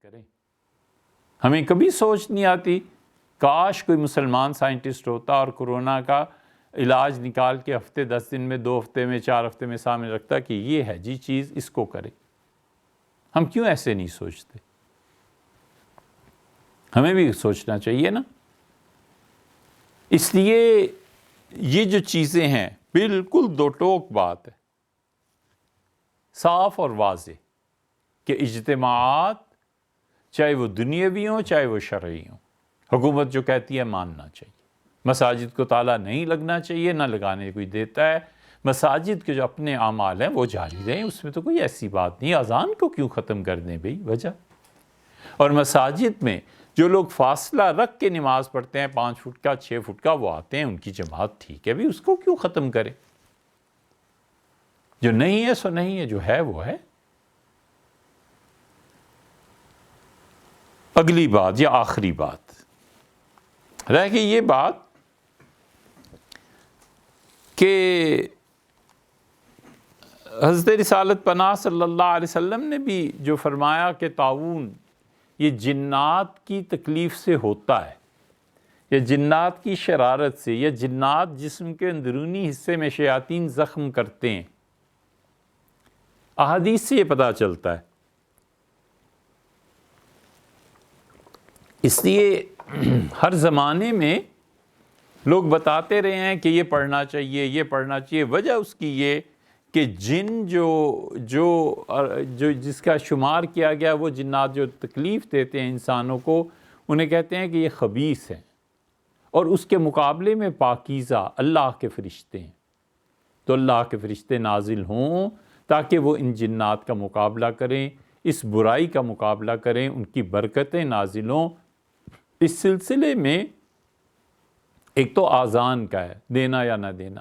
کریں. ہمیں کبھی سوچ نہیں آتی کاش کوئی مسلمان سائنٹسٹ ہوتا اور کورونا کا علاج نکال کے ہفتے 10 دن میں 2 ہفتے میں 4 ہفتے میں سامنے رکھتا کہ یہ ہے جی چیز، اس کو کرے. ہم کیوں ایسے نہیں سوچتے؟ ہمیں بھی سوچنا چاہیے نا. اس لیے یہ جو چیزیں ہیں بالکل دو ٹوک بات ہے، صاف اور واضح، کہ اجتماعات چاہے وہ دنیاوی ہوں چاہے وہ شرعی ہوں، حکومت جو کہتی ہے ماننا چاہیے. مساجد کو تالا نہیں لگنا چاہیے، نہ لگانے کوئی دیتا ہے. مساجد کے جو اپنے اعمال ہیں وہ جاری رہیں، اس میں تو کوئی ایسی بات نہیں. اذان کو کیوں ختم کر دیں بھئی، وجہ. اور مساجد میں جو لوگ فاصلہ رکھ کے نماز پڑھتے ہیں 5 فٹ کا 6 فٹ کا، وہ آتے ہیں، ان کی جماعت ٹھیک ہے بھی، اس کو کیوں ختم کرے؟ جو نہیں ہے سو نہیں ہے، جو ہے وہ ہے. اگلی بات یا آخری بات رہ گئی یہ بات کہ حضرت رسالت پناہ صلی اللہ علیہ وسلم نے بھی جو فرمایا کہ طاعون یہ جنات کی تکلیف سے ہوتا ہے، یا جنات کی شرارت سے، یا جنات جسم کے اندرونی حصے میں شیاطین زخم کرتے ہیں. احادیث سے یہ پتہ چلتا ہے. اس لیے ہر زمانے میں لوگ بتاتے رہے ہیں کہ یہ پڑھنا چاہیے، یہ پڑھنا چاہیے. وجہ اس کی یہ کہ جن جو جس کا شمار کیا گیا، وہ جنات جو تکلیف دیتے ہیں انسانوں کو، انہیں کہتے ہیں کہ یہ خبیث ہیں، اور اس کے مقابلے میں پاکیزہ اللہ کے فرشتے ہیں. تو اللہ کے فرشتے نازل ہوں تاکہ وہ ان جنات کا مقابلہ کریں، اس برائی کا مقابلہ کریں، ان کی برکتیں نازل ہوں. اس سلسلے میں ایک تو آذان کا ہے، دینا یا نہ دینا.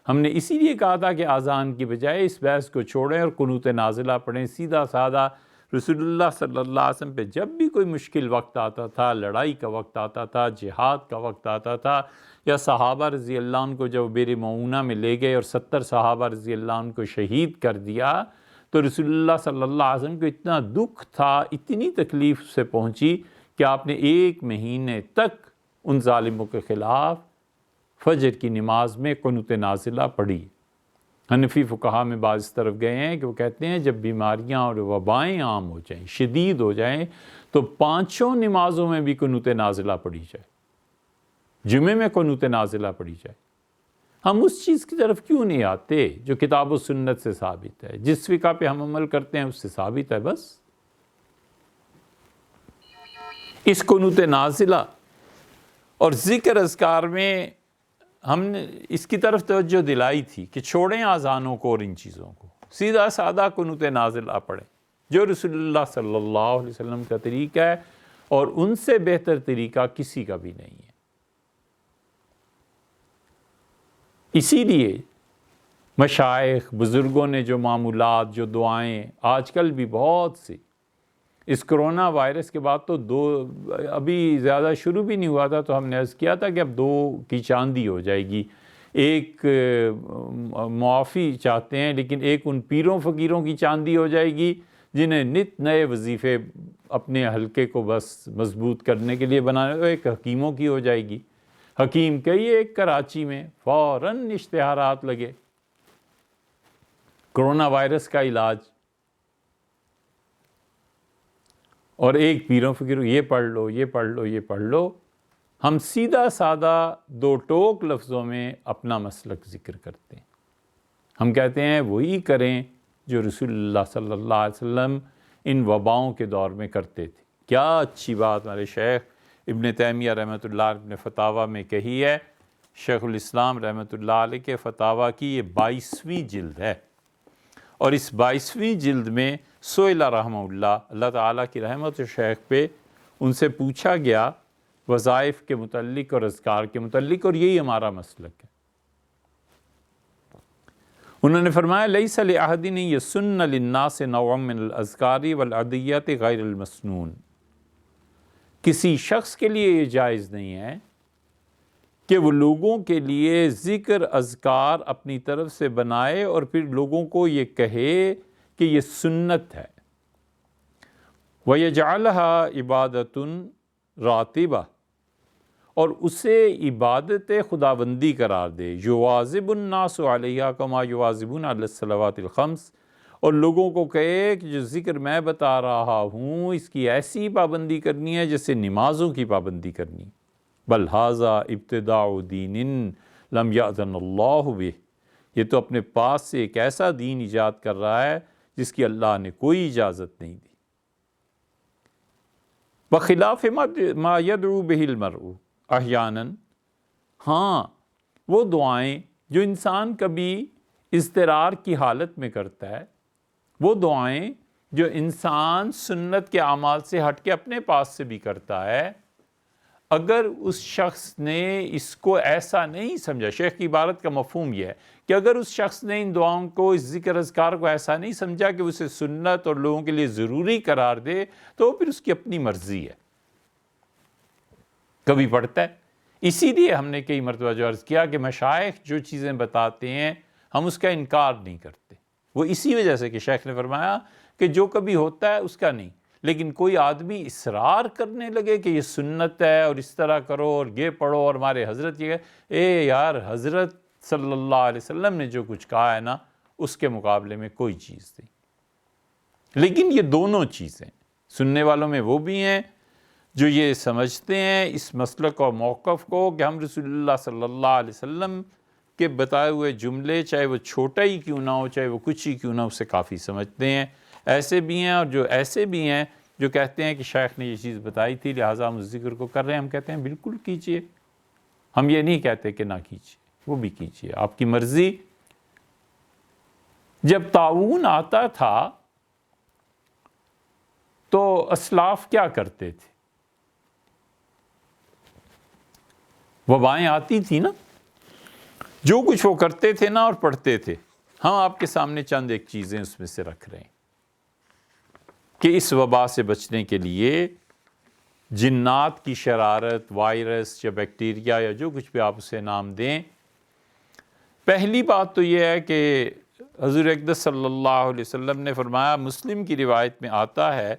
ہم نے اسی لیے کہا تھا کہ آذان کی بجائے اس بحث کو چھوڑیں اور قنوت نازلہ پڑھیں. سیدھا سادہ رسول اللہ صلی اللہ علیہ وسلم پہ جب بھی کوئی مشکل وقت آتا تھا، لڑائی کا وقت آتا تھا، جہاد کا وقت آتا تھا، یا صحابہ رضی اللہ عنہ کو جب بئر معونہ میں لے گئے اور 70 صحابہ رضی اللہ عنہ کو شہید کر دیا، تو رسول اللہ صلی اللہ علیہ وسلم کو اتنا دکھ تھا، اتنی تکلیف سے پہنچی کہ آپ نے 1 مہینے تک ان ظالموں کے خلاف فجر کی نماز میں قنوت نازلہ پڑھی. حنفی فقہا میں بعض اس طرف گئے ہیں کہ وہ کہتے ہیں جب بیماریاں اور وبائیں عام ہو جائیں، شدید ہو جائیں، تو 5 نمازوں میں بھی قنوت نازلہ پڑھی جائے، جمعے میں قنوت نازلہ پڑھی جائے. ہم اس چیز کی طرف کیوں نہیں آتے جو کتاب و سنت سے ثابت ہے، جس فقہ پہ ہم عمل کرتے ہیں اس سے ثابت ہے. بس اس قنوت نازلہ اور ذکر اذکار میں ہم نے اس کی طرف توجہ دلائی تھی کہ چھوڑیں آذانوں کو اور ان چیزوں کو، سیدھا سادہ قنوت نازلہ پڑھیں جو رسول اللہ صلی اللہ علیہ وسلم کا طریقہ ہے، اور ان سے بہتر طریقہ کسی کا بھی نہیں ہے. اسی لیے مشائخ بزرگوں نے جو معمولات، جو دعائیں آج کل بھی بہت سی، اس کرونا وائرس کے بعد تو 2 ابھی زیادہ شروع بھی نہیں ہوا تھا، تو ہم نے عرض کیا تھا کہ اب 2 کی چاندی ہو جائے گی. ایک معافی چاہتے ہیں، لیکن ایک ان پیروں فقیروں کی چاندی ہو جائے گی جنہیں نت نئے وظیفے اپنے حلقے کو بس مضبوط کرنے کے لیے بنانے. ایک حکیموں کی ہو جائے گی. حکیم کئی ایک کراچی میں فوراً اشتہارات لگے کرونا وائرس کا علاج، اور ایک پیروں فقیروں یہ پڑھ لو، یہ پڑھ لو، یہ پڑھ لو. ہم سیدھا سادہ 2 ٹوک لفظوں میں اپنا مسلک ذکر کرتے ہیں. ہم کہتے ہیں وہی کریں جو رسول اللہ صلی اللہ علیہ وسلم ان وباؤں کے دور میں کرتے تھے. کیا اچھی بات ہمارے شیخ ابن تیمیہ رحمۃ اللہ علیہ نے فتاویٰ میں کہی ہے. شیخ الاسلام رحمۃ اللہ علیہ کے فتاویٰ کی یہ 22ویں جلد ہے، اور اس 22ویں جلد میں سئل رحمہ اللہ، اللہ تعالیٰ کی رحمت و شیخ پہ ان سے پوچھا گیا وظائف کے متعلق اور اذکار کے متعلق، اور یہی ہمارا مسلک ہے. انہوں نے فرمایا لیس لأحد یسن للناس نوعا من الاذکار والادعیات غیر المسنون. کسی شخص کے لیے یہ جائز نہیں ہے کہ وہ لوگوں کے لیے ذکر اذکار اپنی طرف سے بنائے اور پھر لوگوں کو یہ کہے کہ یہ سنت ہے. وَيَجْعَلَهَا عِبَادَةٌ رَاتِبَةٌ، اور اسے عبادت خداوندی قرار دے، یواظب الناس علیہا کما یواظبون علی الصلوات الخمس، اور لوگوں کو کہے کہ جو ذکر میں بتا رہا ہوں اس کی ایسی پابندی کرنی ہے جیسے نمازوں کی پابندی کرنی۔ بل ھذا ابتداء دین لم یأذن اللہ بہ، یہ تو اپنے پاس سے ایک ایسا دین ایجاد کر رہا ہے جس کی اللہ نے کوئی اجازت نہیں دی۔ بخلاف ما یدعو بہ المرء احیانا، ہاں وہ دعائیں جو انسان کبھی اضطرار کی حالت میں کرتا ہے، وہ دعائیں جو انسان سنت کے اعمال سے ہٹ کے اپنے پاس سے بھی کرتا ہے، اگر اس شخص نے اس کو ایسا نہیں سمجھا، شیخ کی عبارت کا مفہوم یہ ہے کہ اگر اس شخص نے ان دعاؤں کو، اس ذکر اذکار کو ایسا نہیں سمجھا کہ اسے سنت اور لوگوں کے لیے ضروری قرار دے، تو پھر اس کی اپنی مرضی ہے، کبھی پڑھتا ہے۔ اسی لیے ہم نے کئی مرتبہ جو عرض کیا کہ مشائخ جو چیزیں بتاتے ہیں ہم اس کا انکار نہیں کرتے، وہ اسی وجہ سے کہ شیخ نے فرمایا کہ جو کبھی ہوتا ہے اس کا نہیں، لیکن کوئی آدمی اصرار کرنے لگے کہ یہ سنت ہے اور اس طرح کرو اور یہ پڑھو اور ہمارے حضرت یہ اے یار، حضرت صلی اللہ علیہ وسلم نے جو کچھ کہا ہے نا اس کے مقابلے میں کوئی چیز نہیں۔ لیکن یہ دونوں چیزیں سننے والوں میں وہ بھی ہیں جو یہ سمجھتے ہیں اس مسلک اور موقف کو کہ ہم رسول اللہ صلی اللہ علیہ وسلم کے بتائے ہوئے جملے چاہے وہ چھوٹا ہی کیوں نہ ہو، چاہے وہ کچھ ہی کیوں نہ، اسے کافی سمجھتے ہیں۔ ایسے بھی ہیں اور جو ایسے بھی ہیں جو کہتے ہیں کہ شیخ نے یہ چیز بتائی تھی لہٰذا ہم اس ذکر کو کر رہے ہیں۔ ہم کہتے ہیں بالکل کیجئے، ہم یہ نہیں کہتے کہ نہ کیجئے، وہ بھی کیجئے، آپ کی مرضی۔ جب طاعون آتا تھا تو اسلاف کیا کرتے تھے؟ وبائیں آتی تھی نا، جو کچھ وہ کرتے تھے نا اور پڑھتے تھے، ہم آپ کے سامنے چند ایک چیزیں اس میں سے رکھ رہے ہیں کہ اس وبا سے بچنے کے لیے جنات کی شرارت، وائرس یا بیکٹیریا یا جو کچھ بھی آپ اسے نام دیں، پہلی بات تو یہ ہے کہ حضور اقدس صلی اللہ علیہ وسلم نے فرمایا، مسلم کی روایت میں آتا ہے،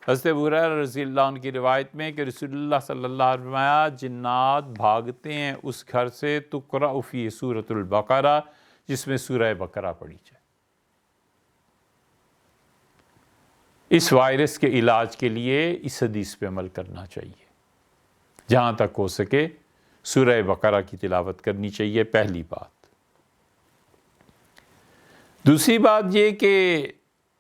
حضرت ابو ہریرہ رضی اللہ عنہ کی روایت میں کہ رسول اللہ صلی اللہ علیہ وسلم نے فرمایا جنات بھاگتے ہیں اس گھر سے تقرأ فی سورۃ البقرہ جس میں سورہ بقرہ پڑھی جائے۔ اس وائرس کے علاج کے لیے اس حدیث پہ عمل کرنا چاہیے، جہاں تک ہو سکے سورہ بقرہ کی تلاوت کرنی چاہیے، پہلی بات۔ دوسری بات یہ کہ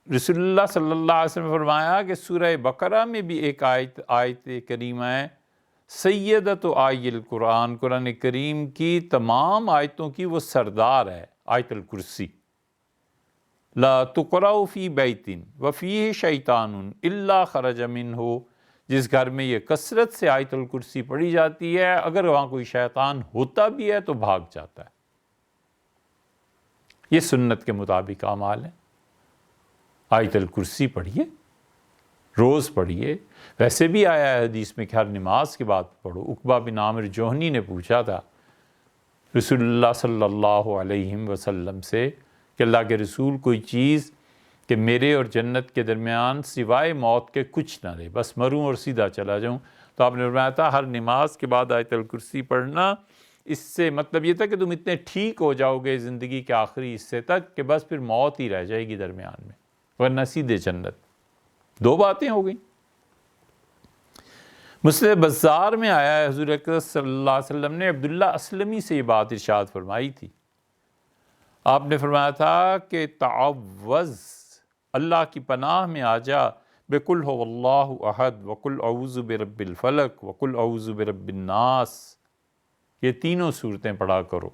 رسول اللہ صلی اللہ علیہ وسلم نے فرمایا کہ سورہ بقرہ میں بھی ایک آیت کریمہ ہے، سیدۃ آی القرآن، قرآن کریم کی تمام آیتوں کی وہ سردار ہے، آیت الکرسی۔ لا تقرأ فی بیت وفیہ شیطان الا خرج منہ، جس گھر میں یہ کثرت سے آیت الکرسی پڑھی جاتی ہے اگر وہاں کوئی شیطان ہوتا بھی ہے تو بھاگ جاتا ہے۔ یہ سنت کے مطابق اعمال ہیں۔ آیت الکرسی پڑھیے، روز پڑھیے، ویسے بھی آیا ہے حدیث میں کہ ہر نماز کے بعد پڑھو۔ عقبہ بن عامر جوہنی نے پوچھا تھا رسول اللہ صلی اللہ علیہ وسلم سے کہ اللہ کے رسول کوئی چیز کہ میرے اور جنت کے درمیان سوائے موت کے کچھ نہ رہے، بس مروں اور سیدھا چلا جاؤں، تو آپ نے فرمایا تھا ہر نماز کے بعد آیت الکرسی پڑھنا، اس سے مطلب یہ تھا کہ تم اتنے ٹھیک ہو جاؤ گے زندگی کے آخری حصے تک کہ بس پھر موت ہی رہ جائے گی درمیان میں، ورنہ سیدھے جنت۔ دو باتیں ہو گئیں۔ مسند بزار میں آیا ہے حضور اکرم صلی اللہ علیہ وسلم نے عبداللہ اسلمی سے یہ بات ارشاد فرمائی تھی۔ آپ نے فرمایا تھا کہ تعوذ، اللہ کی پناہ میں آ جا، بقل هو اللہ احد وقل اعوذ برب الفلق وقل اعوذ برب الناس، یہ تینوں صورتیں پڑھا کرو۔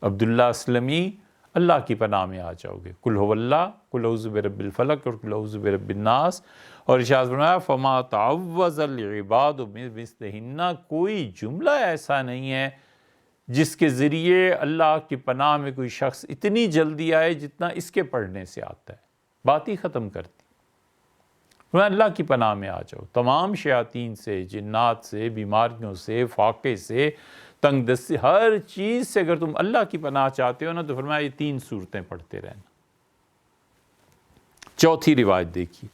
عبداللہ اسلمی، اللہ کی پناہ میں آ جاؤ گے، قل هو اللہ، قل اعوذ برب الفلق اور قل اعوذ برب الناس، اور ارشاد فرمایا فما تعوذ العباد بمثلہن، کوئی جملہ ایسا نہیں ہے جس کے ذریعے اللہ کی پناہ میں کوئی شخص اتنی جلدی آئے جتنا اس کے پڑھنے سے آتا ہے، بات ہی ختم کرتی۔ اللہ کی پناہ میں آ جاؤ، تمام شیاطین سے، جنات سے، بیماریوں سے، فاقے سے، تنگ دستی، ہر چیز سے اگر تم اللہ کی پناہ چاہتے ہو نا تو فرمایا یہ تین صورتیں پڑھتے رہنا۔ چوتھی روایت دیکھیے،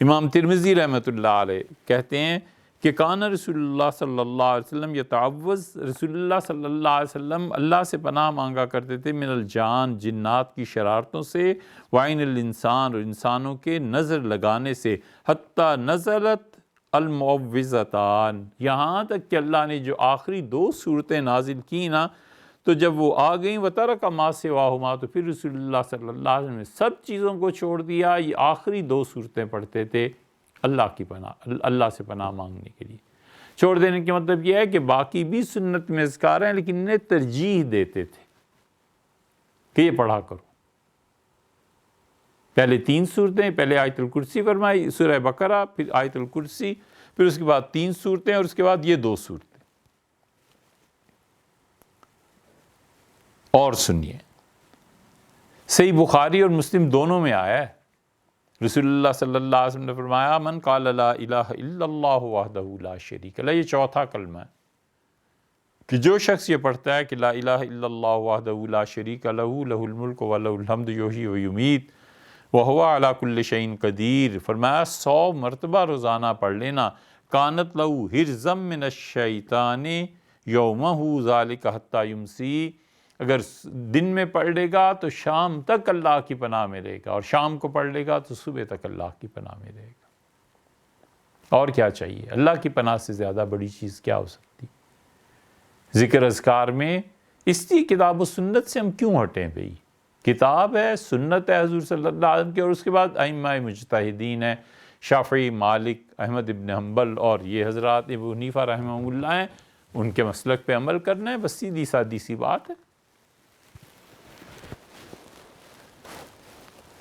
امام ترمذی رحمۃ اللہ علیہ کہتے ہیں کہ کان رسول اللہ صلی اللہ علیہ وسلم یتعوذ، رسول اللہ صلی اللہ علیہ وسلم اللہ سے پناہ مانگا کرتے تھے من الجان، جنات کی شرارتوں سے، وعین الانسان، اور انسانوں کے نظر لگانے سے، حتی نزلت المعوذتان، یہاں تک کہ اللہ نے جو آخری 2 صورتیں نازل کی نا، تو جب وہ آ گئیں وَتَرَكَ مَا سِوَاهُمَا، تو پھر رسول اللہ صلی اللہ علیہ وسلم نے سب چیزوں کو چھوڑ دیا، یہ آخری 2 صورتیں پڑھتے تھے اللہ کی پناہ، اللہ سے پناہ مانگنے کے لیے۔ چھوڑ دینے کا مطلب یہ ہے کہ باقی بھی سنت میں اذکار ہیں، لیکن انہیں ترجیح دیتے تھے کہ یہ پڑھا کرو۔ پہلے 3 صورتیں، پہلے آیت الکرسی فرمائی، سورہ بقرہ، پھر آیت الکرسی، پھر اس کے بعد 3 صورتیں، اور اس کے بعد یہ 2 صورتیں۔ اور سنیے، صحیح بخاری اور مسلم دونوں میں آیا ہے، رسول اللہ صلی اللہ علیہ وسلم نے فرمایا من قال لا الہ الا اللہ وحدہ لا شریک لہ، یہ چوتھا کلمہ ہے کہ جو شخص یہ پڑھتا ہے کہ لا الہ الا اللہ وحدہ لا شریک لہ لہ الملک و لہ الحمد یحیی و یمیت وہو علی کل شیء قدیر، فرمایا 100 مرتبہ روزانہ پڑھ لینا، کانت لہ حرزا من الشیطان یومہ ذالک حتی یمسی، اگر دن میں پڑھ لے گا تو شام تک اللہ کی پناہ میں رہے گا، اور شام کو پڑھ لے گا تو صبح تک اللہ کی پناہ میں رہے گا۔ اور کیا چاہیے؟ اللہ کی پناہ سے زیادہ بڑی چیز کیا ہو سکتی؟ ذکر اذکار میں اس لیے کتاب و سنت سے ہم کیوں ہٹیں بھئی؟ کتاب ہے، سنت ہے حضور صلی اللہ علیہ وسلم کی، اور اس کے بعد ائمہ مجتہدین ہیں، شافعی، مالک، احمد ابن حنبل، اور یہ حضرات ابو حنیفہ رحمہ اللہ ہیں، ان کے مسلک پہ عمل کرنا ہے، بس سیدھی سادی سی بات ہے۔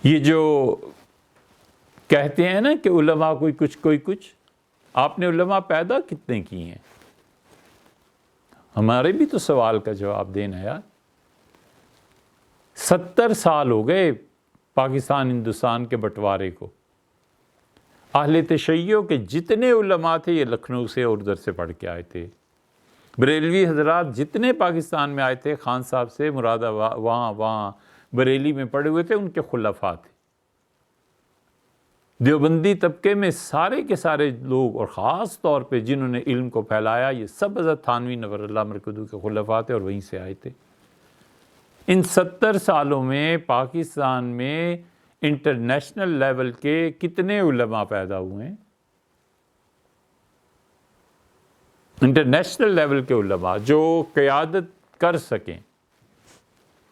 یہ جو کہتے ہیں نا کہ علماء کوئی کچھ، آپ نے علماء پیدا کتنے کی ہیں؟ ہمارے بھی تو سوال کا جواب دینا یار۔ 70 سال ہو گئے پاکستان ہندوستان کے بٹوارے کو، اہل تشیع کے جتنے علماء تھے یہ لکھنؤ سے اور ادھر سے پڑھ کے آئے تھے، بریلوی حضرات جتنے پاکستان میں آئے تھے خان صاحب سے مراد وہاں بریلی میں پڑے ہوئے تھے، ان کے خلفاء تھے۔ دیوبندی طبقے میں سارے کے سارے لوگ، اور خاص طور پہ جنہوں نے علم کو پھیلایا، یہ سب حضرت تھانوی نور اللہ مرکزو کے خلفاء تھے، اور وہیں سے آئے تھے۔ ان 70 سالوں میں پاکستان میں انٹرنیشنل لیول کے کتنے علماء پیدا ہوئے ہیں؟ انٹرنیشنل لیول کے علماء جو قیادت کر سکیں،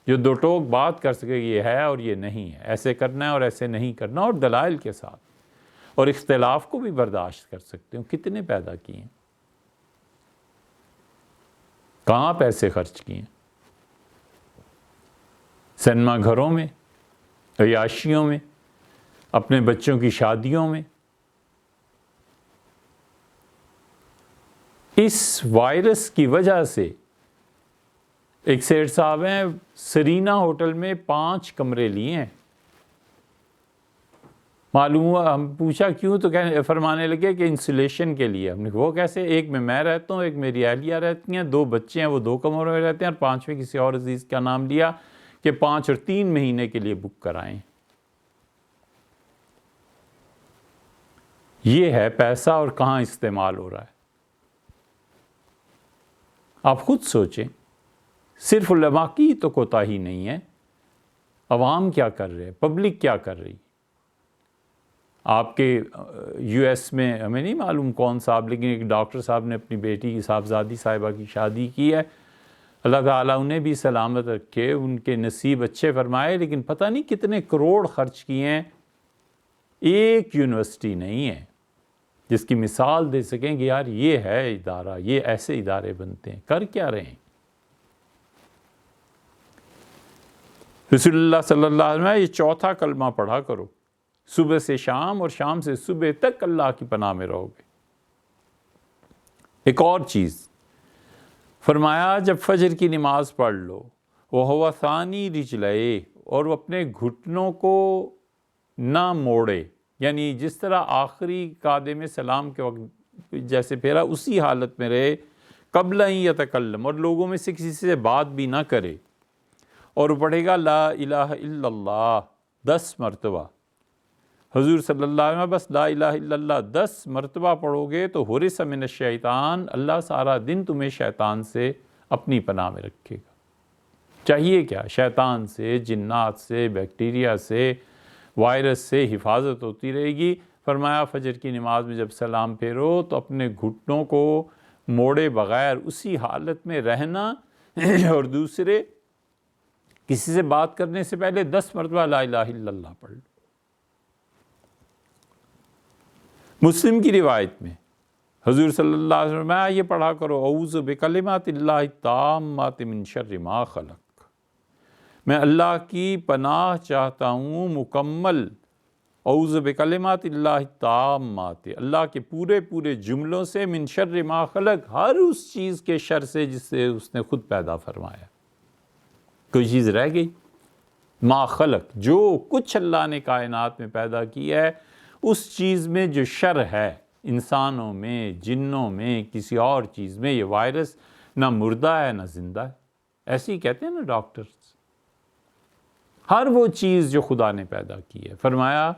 جو 2 ٹوک بات کر سکے یہ ہے اور یہ نہیں ہے، ایسے کرنا ہے اور ایسے نہیں کرنا، اور دلائل کے ساتھ، اور اختلاف کو بھی برداشت کر سکتے ہوں، کتنے پیدا کیے ہیں؟ کہاں پیسے خرچ کیے ہیں؟ سینما گھروں میں، عیاشیوں میں، اپنے بچوں کی شادیوں میں۔ اس وائرس کی وجہ سے ایک سیٹ صاحب ہیں سرینا ہوٹل میں 5 کمرے لیے ہیں، معلوم ہوا، ہم پوچھا کیوں، تو فرمانے لگے کہ انسولیشن کے لیے۔ ہم نے کہا وہ کیسے؟ ایک میں رہتا ہوں، ایک میری اہلیہ رہتی ہیں، 2 بچے ہیں وہ 2 کمروں میں رہتے ہیں، اور 5ویں کسی اور عزیز کا نام لیا کہ 5 اور 3 مہینے کے لیے بک کرائیں۔ یہ ہے پیسہ اور کہاں استعمال ہو رہا ہے؟ آپ خود سوچیں، صرف علماء کی تو کوتاہی نہیں ہے، عوام کیا کر رہے ہیں، پبلک کیا کر رہی؟ آپ کے یو ایس میں ہمیں نہیں معلوم کون صاحب، لیکن ایک ڈاکٹر صاحب نے اپنی بیٹی کی صاحبزادی صاحبہ کی شادی کی ہے، اللہ تعالیٰ انہیں بھی سلامت رکھے، ان کے نصیب اچھے فرمائے، لیکن پتہ نہیں کتنے کروڑ خرچ کیے ہیں۔ ایک یونیورسٹی نہیں ہے جس کی مثال دے سکیں کہ یار یہ ہے ادارہ، یہ ایسے ادارے بنتے ہیں، کر کیا رہے ہیں؟ رسول اللہ صلی اللہ علیہ وسلم یہ 4تھا کلمہ پڑھا کرو، صبح سے شام اور شام سے صبح تک اللہ کی پناہ میں رہو گے۔ ایک اور چیز فرمایا، جب فجر کی نماز پڑھ لو، وَهُوَ ثَانِي رِجْلَيْهِ، اور وہ اپنے گھٹنوں کو نہ موڑے، یعنی جس طرح آخری قعدے میں سلام کے وقت جیسے پھیرا اسی حالت میں رہے، قبل ان یتکلم، اور لوگوں میں سے کسی سے بات بھی نہ کرے، اور وہ پڑھے گا لا الہ الا اللہ 10 مرتبہ، حضور صلی اللہ علیہ وسلم بس لا الہ الا اللہ 10 مرتبہ پڑھو گے تو حرس من الشیطان، اللہ سارا دن تمہیں شیطان سے اپنی پناہ میں رکھے گا۔ چاہیے کیا؟ شیطان سے، جنات سے، بیکٹیریا سے، وائرس سے حفاظت ہوتی رہے گی۔ فرمایا فجر کی نماز میں جب سلام پھیرو تو اپنے گھٹنوں کو موڑے بغیر اسی حالت میں رہنا، اور دوسرے کسی سے بات کرنے سے پہلے 10 مرتبہ لا الہ الا اللہ پڑھ لو۔ مسلم کی روایت میں حضور صلی اللہ علیہ وسلم یہ پڑھا کرو اعوذ بکلمات اللہ التامات من شر ما خلق، میں اللہ کی پناہ چاہتا ہوں مکمل، اعوذ بکلمات اللہ التامات، اللہ کے پورے پورے جملوں سے، من شر ما خلق، ہر اس چیز کے شر سے جس سے اس نے خود پیدا فرمایا۔ کوئی چیز رہ گئی؟ ما خلق، جو کچھ اللہ نے کائنات میں پیدا کیا ہے اس چیز میں جو شر ہے، انسانوں میں، جنوں میں، کسی اور چیز میں، یہ وائرس نہ مردہ ہے نہ زندہ ہے، ایسے ہی کہتے ہیں نا ڈاکٹرز۔ ہر وہ چیز جو خدا نے پیدا کی ہے، فرمایا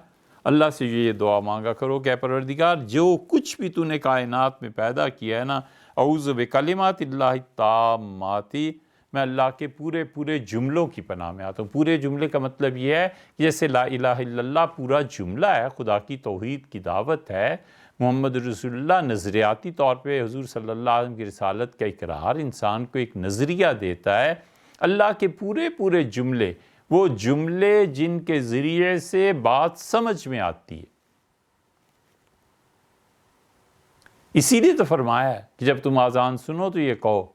اللہ سے یہ دعا مانگا کرو کہ اے پروردگار جو کچھ بھی تو نے کائنات میں پیدا کیا ہے نا، اعوذ بکلمات اللہ التامات، میں اللہ کے پورے پورے جملوں کی پناہ میں آتا ہوں۔ پورے جملے کا مطلب یہ ہے کہ جیسے لا الہ الا اللہ پورا جملہ ہے، خدا کی توحید کی دعوت ہے، محمد رسول اللہ نظریاتی طور پہ حضور صلی اللہ علیہ وسلم کی رسالت کا اقرار انسان کو ایک نظریہ دیتا ہے۔ اللہ کے پورے پورے جملے، وہ جملے جن کے ذریعے سے بات سمجھ میں آتی ہے، اسی لیے تو فرمایا ہے کہ جب تم اذان سنو تو یہ کہو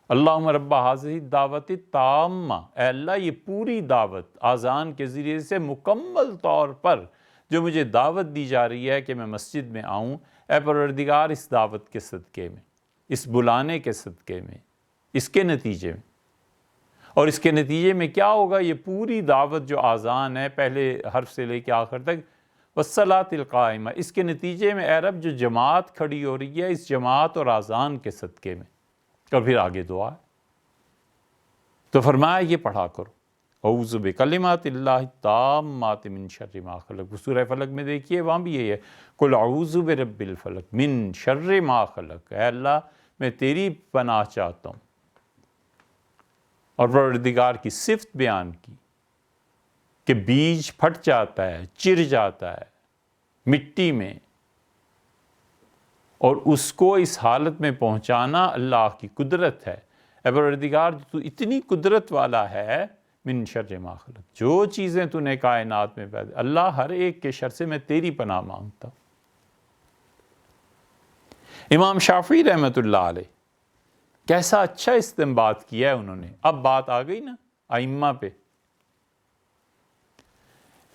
اللہم رب ھذہ الدعوۃ التامہ، اے اللہ یہ پوری دعوت اذان کے ذریعے سے مکمل طور پر جو مجھے دعوت دی جا رہی ہے کہ میں مسجد میں آؤں، اے پروردگار اس دعوت کے صدقے میں، اس بلانے کے صدقے میں، اس کے نتیجے میں، اور اس کے نتیجے میں کیا ہوگا؟ یہ پوری دعوت جو اذان ہے پہلے حرف سے لے کے آخر تک، والصلاۃ القائمہ، اس کے نتیجے میں اے رب جو جماعت کھڑی ہو رہی ہے اس جماعت اور اذان کے صدقے میں، اور پھر آگے دعا ہے۔ تو فرمایا یہ پڑھا کرو اعوذ بکلمات اللہ التامات من شر ما خلق۔ سورہ فلق میں دیکھیے وہاں بھی یہی ہے، قل اعوذ برب الفلق من شر ما خلق، اے اللہ میں تیری پناہ چاہتا ہوں، اور پروردگار کی صفت بیان کی کہ بیج پھٹ جاتا ہے، چر جاتا ہے مٹی میں، اور اس کو اس حالت میں پہنچانا اللہ کی قدرت ہے۔ اے پروردگار تو اتنی قدرت والا ہے، من شر ما خلق، جو چیزیں تو نے کائنات میں پیدا، اللہ ہر ایک کے شر سے میں تیری پناہ مانگتا ہوں۔ امام شافعی رحمۃ اللہ علیہ کیسا اچھا استنباط کیا ہے انہوں نے۔ اب بات آ گئی نا ائمہ پہ۔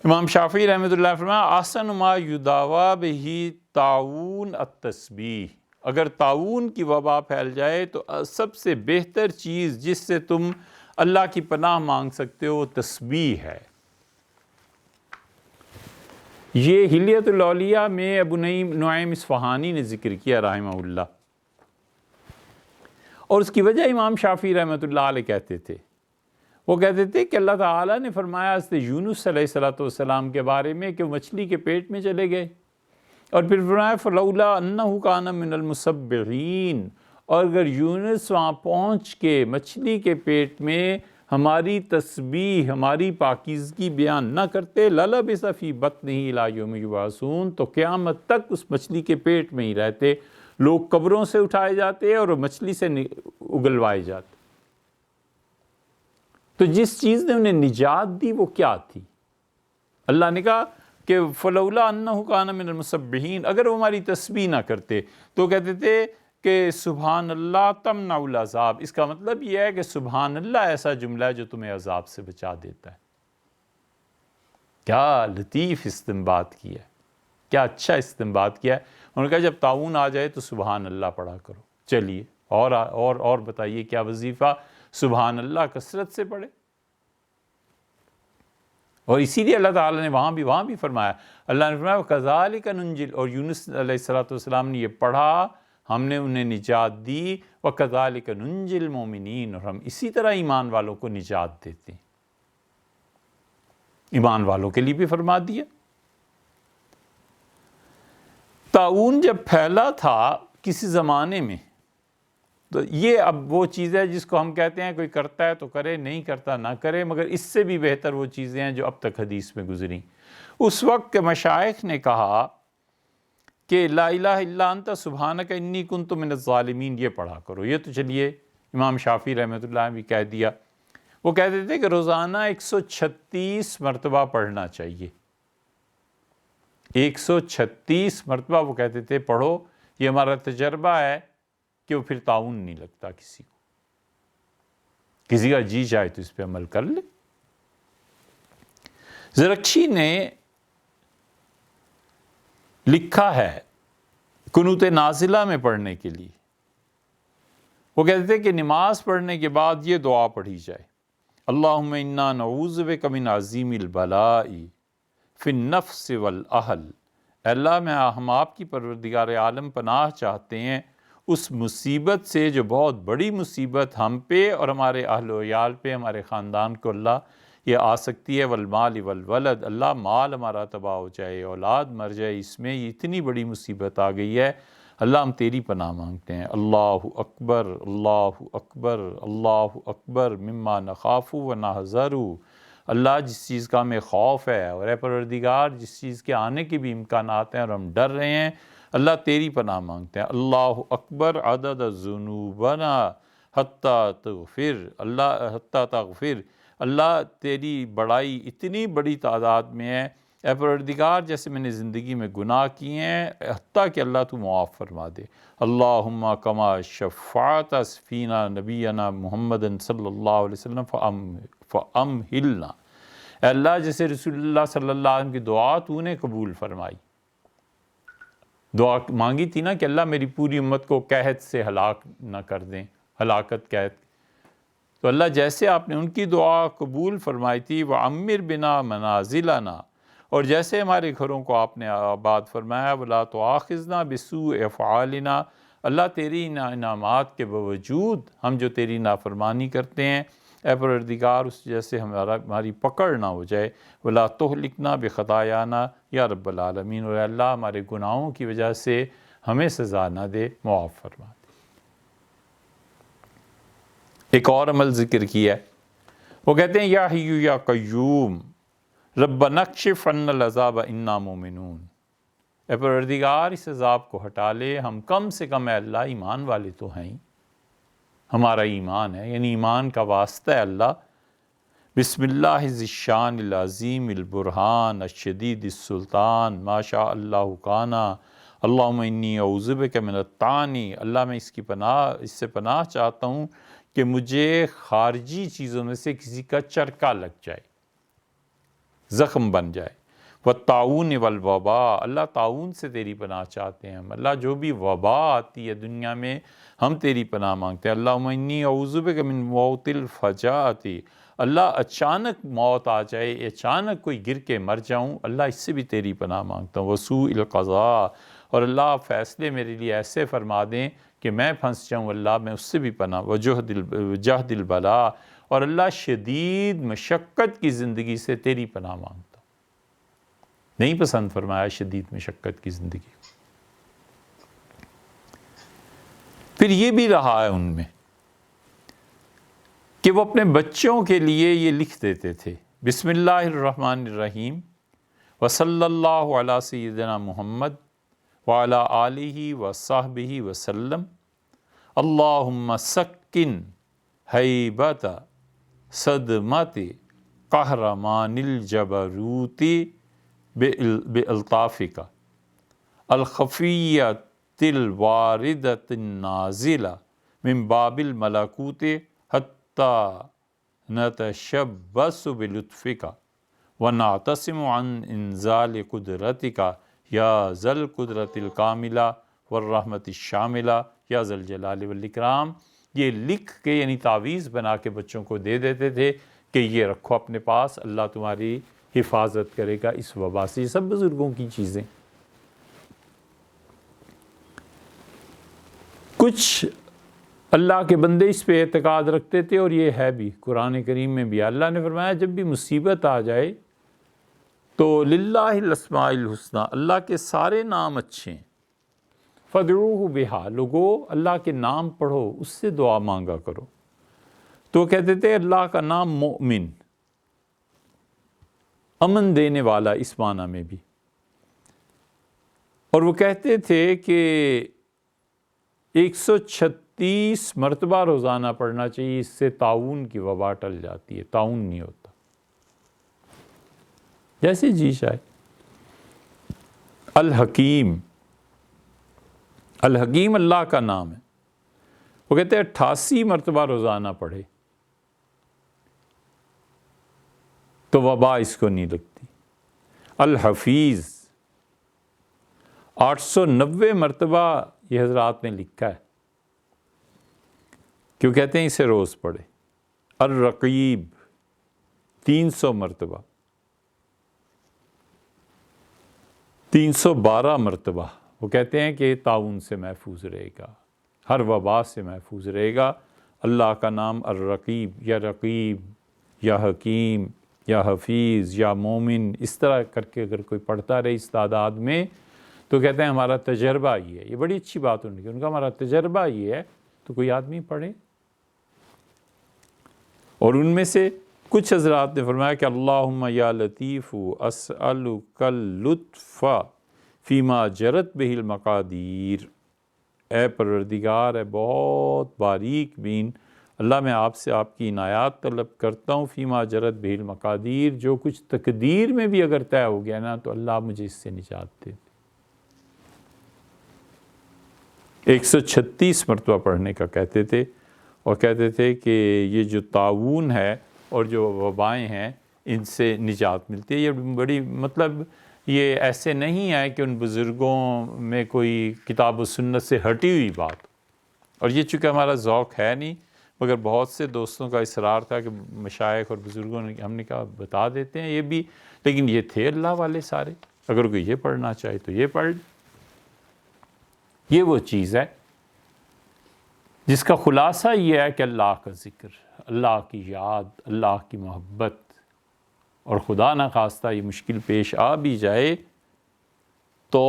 امام شافعی رحمۃ اللہ فرمایا احسن ما یداوی بہ طاعون التسبیح، اگر طاعون کی وبا پھیل جائے تو سب سے بہتر چیز جس سے تم اللہ کی پناہ مانگ سکتے ہو وہ تسبیح ہے۔ یہ حلیۃ الاولیاء میں ابو نعیم اصفہانی نے ذکر کیا رحمہ اللہ، اور اس کی وجہ امام شافعی رحمۃ اللہ علیہ کہتے تھے، وہ کہتے تھے کہ اللہ تعالیٰ نے فرمایا حضرت یونس علیہ السلام کے بارے میں کہ وہ مچھلی کے پیٹ میں چلے گئے، اور پھر فرمایا فلولا انہ کان من المسبحین، اور اگر یونس وہاں پہنچ کے مچھلی کے پیٹ میں ہماری تسبیح، ہماری پاکیزگی بیان نہ کرتے، للبث فی بطنہ الی یوم یبعثون، تو قیامت تک اس مچھلی کے پیٹ میں ہی رہتے، لوگ قبروں سے اٹھائے جاتے اور مچھلی سے اگلوائے جاتے۔ تو جس چیز نے انہیں نجات دی وہ کیا تھی؟ اللہ نے کہا کہ فلولا انہ کان من المسبحین، اگر وہ ہماری تسبیح نہ کرتے تو کہتے تھے کہ سبحان اللہ تمنع العذاب، اس کا مطلب یہ ہے کہ سبحان اللہ ایسا جملہ ہے جو تمہیں عذاب سے بچا دیتا ہے۔ کیا لطیف استنباط کیا ہے، کیا اچھا استنباط کیا ہے۔ انہوں نے کہا جب طاعون آ جائے تو سبحان اللہ پڑھا کرو۔ چلیے اور بتائیے کیا وظیفہ؟ سبحان اللہ کثرت سے پڑھے۔ اور اسی لیے اللہ تعالیٰ نے وہاں بھی فرمایا، اللہ نے فرمایا وَكَذَلِكَ نُنْجِلْ، اور یونس علیہ السلام نے یہ پڑھا، ہم نے انہیں نجات دی، وَكَذَلِكَ نُنْجِلْ الْمُؤْمِنِينَ، اور ہم اسی طرح ایمان والوں کو نجات دیتے ہیں۔ ایمان والوں کے لیے بھی فرما دیا۔ طاعون جب پھیلا تھا کسی زمانے میں، تو یہ اب وہ چیز ہے جس کو ہم کہتے ہیں کوئی کرتا ہے تو کرے، نہیں کرتا نہ کرے، مگر اس سے بھی بہتر وہ چیزیں ہیں جو اب تک حدیث میں گزری۔ اس وقت کے مشائخ نے کہا کہ لا الہ الا انت سبحانک انی کنت من الظالمین یہ پڑھا کرو۔ یہ تو چلیے امام شافعی رحمۃ اللہ نے بھی کہہ دیا۔ وہ کہتے تھے کہ روزانہ 136 مرتبہ پڑھنا چاہیے، 136 مرتبہ وہ کہتے تھے پڑھو۔ یہ ہمارا تجربہ ہے کہ وہ پھر طاعون نہیں لگتا کسی کو، کسی کا جی چاہے تو اس پہ عمل کر لے۔ زرکشی نے لکھا ہے قنوت نازلہ میں پڑھنے کے لیے، وہ کہتے تھے کہ نماز پڑھنے کے بعد یہ دعا پڑھی جائے، اللہم انا نعوذ بک من عظیم البلاء فی النفس والاہل۔ اللہ ہم آپ کی پروردگار عالم پناہ چاہتے ہیں اس مصیبت سے جو بہت بڑی مصیبت ہم پہ اور ہمارے اہل و عیال پہ، ہمارے خاندان کو اللہ یہ آ سکتی ہے، والمال والولد، اللہ مال ہمارا تباہ ہو جائے، اولاد مر جائے، اس میں یہ اتنی بڑی مصیبت آ گئی ہے، اللہ ہم تیری پناہ مانگتے ہیں۔ اللہ اکبر اللہ اکبر اللہ اکبر مما نخاف و نحذر۔ اللہ جس چیز کا ہمیں خوف ہے، اور اے پروردگار جس چیز کے آنے کے بھی امکانات ہیں اور ہم ڈر رہے ہیں، اللہ تیری پناہ مانگتے ہیں۔ اللہ اکبر عدد ذنوبنا حتی تغفر، حتی تغفر، اللہ تیری بڑائی اتنی بڑی تعداد میں ہے اے پروردگار جیسے میں نے زندگی میں گناہ کیے ہیں، حتیٰ کہ اللہ تو معاف فرما دے۔ اللہم کما شفعت فینا نبینا محمد صلی اللہ علیہ وسلم فامہلنا، اے اللہ جیسے رسول اللہ صلی اللہ علیہ وسلم کی دعا تو نے قبول فرمائی، دعا مانگی تھی نا کہ اللہ میری پوری امت کو قحط سے ہلاک نہ کر دیں، ہلاکت قحط، تو اللہ جیسے آپ نے ان کی دعا قبول فرمائی تھی، وَعَمِّرْ بِنَا مَنَازِلَنَا، اور جیسے ہمارے گھروں کو آپ نے آباد فرمایا، وَلَا تُؤَاخِذْنَا بِسُوءِ أَفْعَالِنَا، اللہ تیری انعامات کے باوجود ہم جو تیری نافرمانی کرتے ہیں اے پروردگار اس جیسے ہماری پکڑ نہ ہو جائے، وَلَا تُهْلِكْنَا بِخَطَايَانَا یا رب العالمین، اور اللہ ہمارے گناہوں کی وجہ سے ہمیں سزا نہ دے، معاف فرما دے۔ ایک اور عمل ذکر کیا ہے، وہ کہتے ہیں یا حیو یا قیوم ربنا اکشف عنا العذاب انا مومنون، اے پروردگار اس عذاب کو ہٹا لے، ہم کم سے کم اے اللہ ایمان والے تو ہیں، ہمارا ایمان ہے، یعنی ایمان کا واسطہ ہے اللہ۔ بسم اللہ ذی الشان العظیم البرہان الشدید السلطان ما شاء اللہ کانا، اللہم انی اعوذ بک من الطعن، اللہ میں اس سے پناہ چاہتا ہوں کہ مجھے خارجی چیزوں میں سے کسی کا چرکا لگ جائے، زخم بن جائے، والطاعون والوباء، اللہ طاعون سے تیری پناہ چاہتے ہیں ہم، اللہ جو بھی وبا آتی ہے دنیا میں ہم تیری پناہ مانگتے ہیں۔ اللہم انی اعوذ بک من موت الفجاعۃ، اللہ اچانک موت آ جائے، اچانک کوئی گر کے مر جاؤں، اللہ اس سے بھی تیری پناہ مانگتا ہوں۔ وسوء القضاء، اور اللہ فیصلے میرے لیے ایسے فرما دیں کہ میں پھنس جاؤں، اللہ میں اس سے بھی پناہ، وجہد البلاء، اور اللہ شدید مشقت کی زندگی سے تیری پناہ مانگتا ہوں۔ نہیں پسند فرمایا شدید مشقت کی زندگی۔ پھر یہ بھی رہا ہے ان میں کہ وہ اپنے بچوں کے لیے یہ لکھ دیتے تھے، بسم اللہ الرحمن الرحیم وصلی اللہ علی سیدنا محمد وعلی آلہ وصحبہ وسلم، اللہم سکن ہیبت صدمت قہرمان الجبروت بِالطافک الخفیۃ الواردۃ النازلہ من باب الملکوت حتی نتشبث بلطفک ونعتصم عن انزال قدرتک یا ذا القدرۃ الکاملہ والرحمۃ الشاملہ یا ذا الجلال والاکرام۔ یہ لکھ کے یعنی تعویذ بنا کے بچوں کو دے دیتے تھے کہ یہ رکھو اپنے پاس، اللہ تمہاری حفاظت کرے گا اس وبا سے۔ یہ سب بزرگوں کی چیزیں۔ کچھ اللہ کے بندے اس پہ اعتقاد رکھتے تھے، اور یہ ہے بھی قرآن کریم میں بھی اللہ نے فرمایا جب بھی مصیبت آ جائے تو للہ الاسماء الحسنی، اللہ کے سارے نام اچھے ہیں، فَادْعُوهُ بِهَا، لوگو اللہ کے نام پڑھو، اس سے دعا مانگا کرو۔ تو وہ کہتے تھے اللہ کا نام مؤمن، امن دینے والا اس معنی میں بھی، اور وہ کہتے تھے کہ 136 مرتبہ روزانہ پڑھنا چاہیے، اس سے طاعون کی وبا ٹل جاتی ہے، طاعون نہیں ہوتا، جیسے جی شاید۔ الحکیم، الحکیم اللہ کا نام ہے، وہ کہتے ہیں 88 مرتبہ روزانہ پڑھے تو وبا اس کو نہیں لگتی۔ الحفیظ 890 مرتبہ یہ حضرات نے لکھا ہے، کیوں کہتے ہیں اسے روز پڑھے۔ الرقیب 300 مرتبہ، 312 مرتبہ، وہ کہتے ہیں کہ طاعون سے محفوظ رہے گا، ہر وبا سے محفوظ رہے گا۔ اللہ کا نام الرقیب یا رقیب یا حکیم یا حفیظ یا مومن، اس طرح کر کے اگر کوئی پڑھتا رہے اس تعداد میں، تو کہتے ہیں ہمارا تجربہ یہ ہے۔ یہ بڑی اچھی بات ہونے کی، ان کا ہمارا تجربہ یہ ہے، تو کوئی آدمی پڑھے۔ اور ان میں سے کچھ حضرات نے فرمایا کہ اللہم یا لطیف اسألک اللطف فیما جرت بہ المقادیر، اے پروردگار، اے بہت باریک بین اللہ، میں آپ سے آپ کی عنایات طلب کرتا ہوں، فیما جرت بہ المقادیر، جو کچھ تقدیر میں بھی اگر طے ہو گیا نا، تو اللہ مجھے اس سے نجات دے۔ 136 مرتبہ پڑھنے کا کہتے تھے، اور کہتے تھے کہ یہ جو طاعون ہے اور جو وبائیں ہیں ان سے نجات ملتی ہے۔ یہ بڑی مطلب یہ ایسے نہیں ہے کہ ان بزرگوں میں کوئی کتاب و سنت سے ہٹی ہوئی بات، اور یہ چونکہ ہمارا ذوق ہے نہیں، مگر بہت سے دوستوں کا اصرار تھا کہ مشائخ اور بزرگوں نے، ہم نے کہا بتا دیتے ہیں یہ بھی، لیکن یہ تھے اللہ والے سارے، اگر کوئی یہ پڑھنا چاہے تو یہ پڑھ۔ یہ وہ چیز ہے جس کا خلاصہ یہ ہے کہ اللہ کا ذکر، اللہ کی یاد، اللہ کی محبت، اور خدا نہ خواستہ یہ مشکل پیش آ بھی جائے تو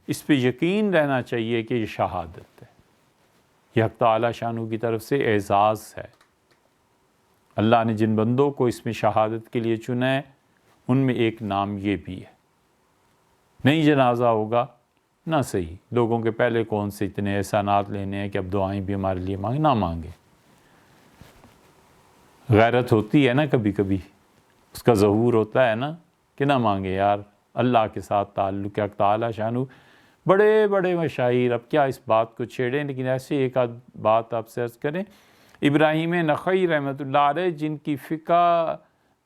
اس پہ یقین رہنا چاہیے کہ یہ شہادت ہے، یہ حق تعالی شانہ کی طرف سے اعزاز ہے۔ اللہ نے جن بندوں کو اس میں شہادت کے لیے چنا ہے، ان میں ایک نام یہ بھی ہے۔ نہیں جنازہ ہوگا نہ صحیح، لوگوں کے پہلے کون سے اتنے احسانات لینے ہیں کہ اب دعائیں بھی ہمارے لیے مانگے، نہ مانگے۔ غیرت ہوتی ہے نا کبھی کبھی، اس کا ظہور ہوتا ہے نا کہ نہ مانگے یار، اللہ کے ساتھ تعلق ہے، تعالی شانہ۔ بڑے بڑے مشاہیر، اب کیا اس بات کو چھیڑیں، لیکن ایسے ایک آدھ بات آپ سے عرض کریں۔ ابراہیم نخعی رحمۃ اللہ علیہ، جن کی فقہ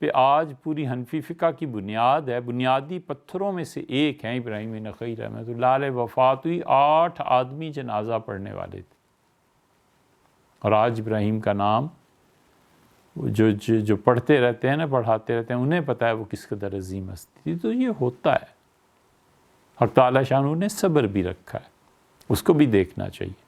پہ آج پوری حنفی فقہ کی بنیاد ہے، بنیادی پتھروں میں سے ایک ہیں ابراہیم نخعی رحمۃ اللہ علیہ، وفات ہوئی 8 آدمی جنازہ پڑھنے والے تھے، اور آج ابراہیم کا نام جو پڑھتے رہتے ہیں نا، پڑھاتے رہتے ہیں، انہیں پتہ ہے وہ کس قدر عظیم ہستی تھی۔ تو یہ ہوتا ہے، حق تعالی شانہ نے صبر بھی رکھا ہے، اس کو بھی دیکھنا چاہیے۔